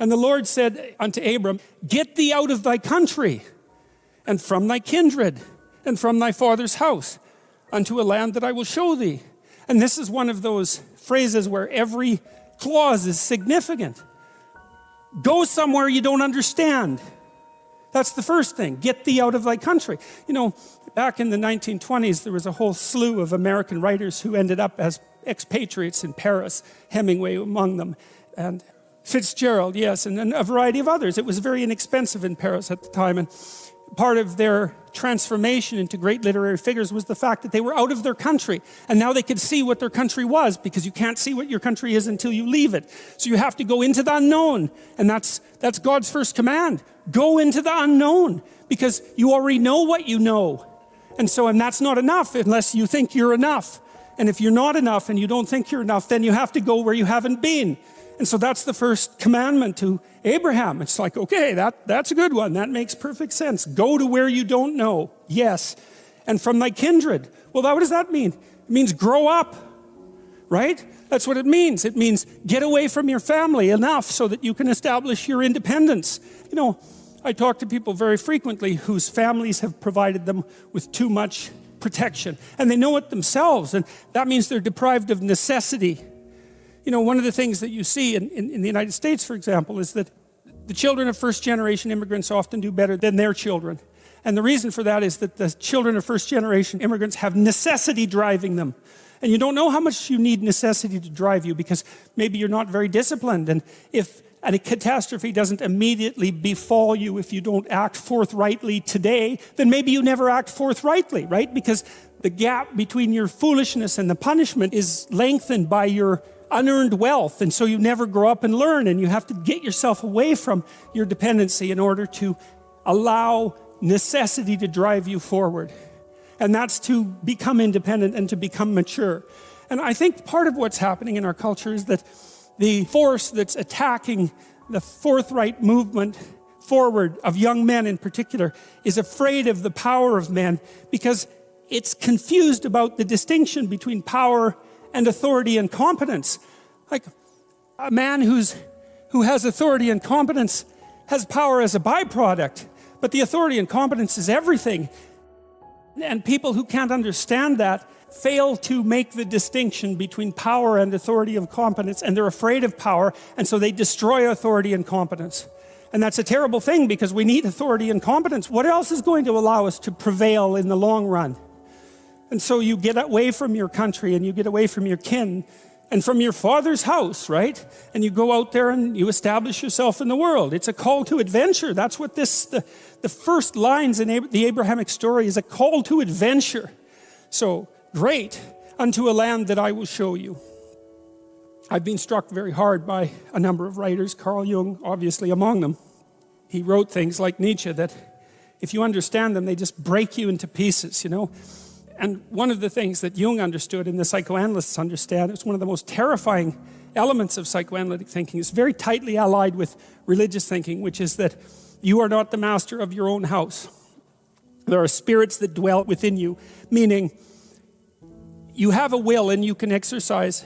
And the Lord said unto Abram, get thee out of thy country, and from thy kindred, and from thy father's house, unto a land that I will show thee. And this is one of those phrases where every clause is significant. Go somewhere you don't understand. That's the first thing. Get thee out of thy country. You know, back in the 1920s, there was a whole slew of American writers who ended up as expatriates in Paris, Hemingway among them, and Fitzgerald, yes, and a variety of others. It was very inexpensive in Paris at the time, and part of their transformation into great literary figures was the fact that they were out of their country, and now they could see what their country was, because you can't see what your country is until you leave it. So you have to go into the unknown, and that's God's first command. Go into the unknown, because you already know what you know. And that's not enough unless you think you're enough. And if you're not enough and you don't think you're enough, then you have to go where you haven't been. And so that's the first commandment to Abraham. It's like, okay, that's a good one. That makes perfect sense. Go to where you don't know. Yes. And from thy kindred. Well, what does that mean? It means grow up, right? That's what it means. It means get away from your family enough so that you can establish your independence. You know, I talk to people very frequently whose families have provided them with too much protection. And they know it themselves. And that means they're deprived of necessity. You know, one of the things that you see in the United States, for example, is that the children of first-generation immigrants often do better than their children. And the reason for that is that the children of first-generation immigrants have necessity driving them. And you don't know how much you need necessity to drive you, because maybe you're not very disciplined. And if a catastrophe doesn't immediately befall you if you don't act forthrightly today, then maybe you never act forthrightly, right? Because the gap between your foolishness and the punishment is lengthened by your unearned wealth, and so you never grow up and learn, and you have to get yourself away from your dependency in order to allow necessity to drive you forward. And that's to become independent and to become mature. And I think part of what's happening in our culture is that the force that's attacking the forthright movement forward of young men in particular is afraid of the power of men, because it's confused about the distinction between power and authority and competence. Like a man who has authority and competence has power as a byproduct, but the authority and competence is everything. And people who can't understand that fail to make the distinction between power and authority and competence, and they're afraid of power, and so they destroy authority and competence. And that's a terrible thing, because we need authority and competence. What else is going to allow us to prevail in the long run? And so you get away from your country, and you get away from your kin and from your father's house, right? And you go out there and you establish yourself in the world. It's a call to adventure. That's what the first lines in the Abrahamic story is, a call to adventure. So, great, unto a land that I will show you. I've been struck very hard by a number of writers, Carl Jung obviously among them. He wrote things like Nietzsche that if you understand them, they just break you into pieces, you know. And one of the things that Jung understood and the psychoanalysts understand, it's one of the most terrifying elements of psychoanalytic thinking. It's very tightly allied with religious thinking, which is that you are not the master of your own house. There are spirits that dwell within you, meaning you have a will and you can exercise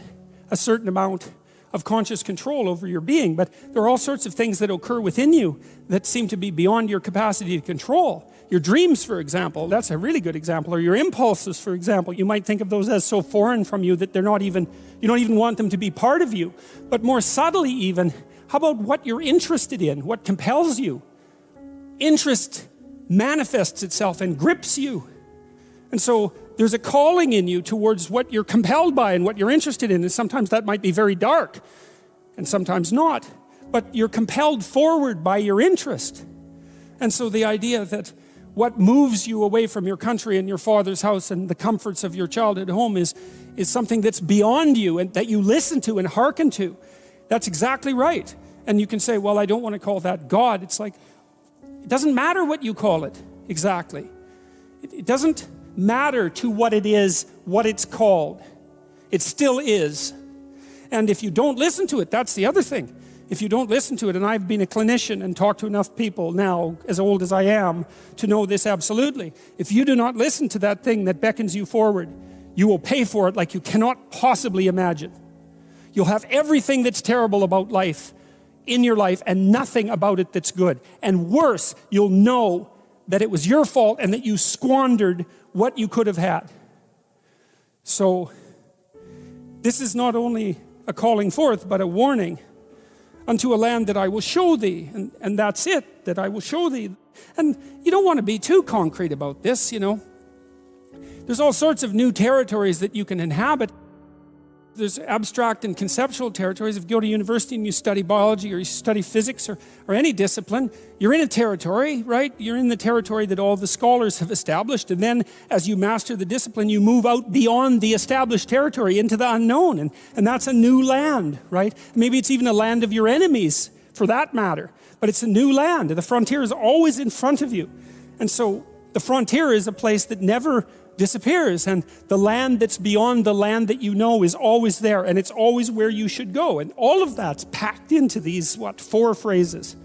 a certain amount of conscious control over your being, but there are all sorts of things that occur within you that seem to be beyond your capacity to control. Your dreams, for example, that's a really good example, or your impulses, for example. You might think of those as so foreign from you that you don't even want them to be part of you. But more subtly even, how about what you're interested in, what compels you? Interest manifests itself and grips you. And so there's a calling in you towards what you're compelled by and what you're interested in. And sometimes that might be very dark, and sometimes not. But you're compelled forward by your interest. And so the idea that what moves you away from your country and your father's house and the comforts of your childhood home is something that's beyond you and that you listen to and hearken to. That's exactly right. And you can say, well, I don't want to call that God. It's like, it doesn't matter what you call it exactly. It doesn't matter to what it is, what it's called. It still is. And if you don't listen to it, that's the other thing. If you don't listen to it, and I've been a clinician and talked to enough people now, as old as I am, to know this absolutely. If you do not listen to that thing that beckons you forward, you will pay for it like you cannot possibly imagine. You'll have everything that's terrible about life in your life and nothing about it that's good. And worse, you'll know that it was your fault and that you squandered what you could have had. So this is not only a calling forth, but a warning. Unto a land that I will show thee. And that's it, that I will show thee. And you don't want to be too concrete about this, you know. There's all sorts of new territories that you can inhabit. There's abstract and conceptual territories. If you go to university and you study biology or you study physics or any discipline, you're in a territory, right? You're in the territory that all the scholars have established. And then as you master the discipline, you move out beyond the established territory into the unknown. And that's a new land, right? Maybe it's even a land of your enemies, for that matter. But it's a new land. The frontier is always in front of you. And so the frontier is a place that never disappears, and the land that's beyond the land that you know is always there, and it's always where you should go. And all of that's packed into these, 4 phrases.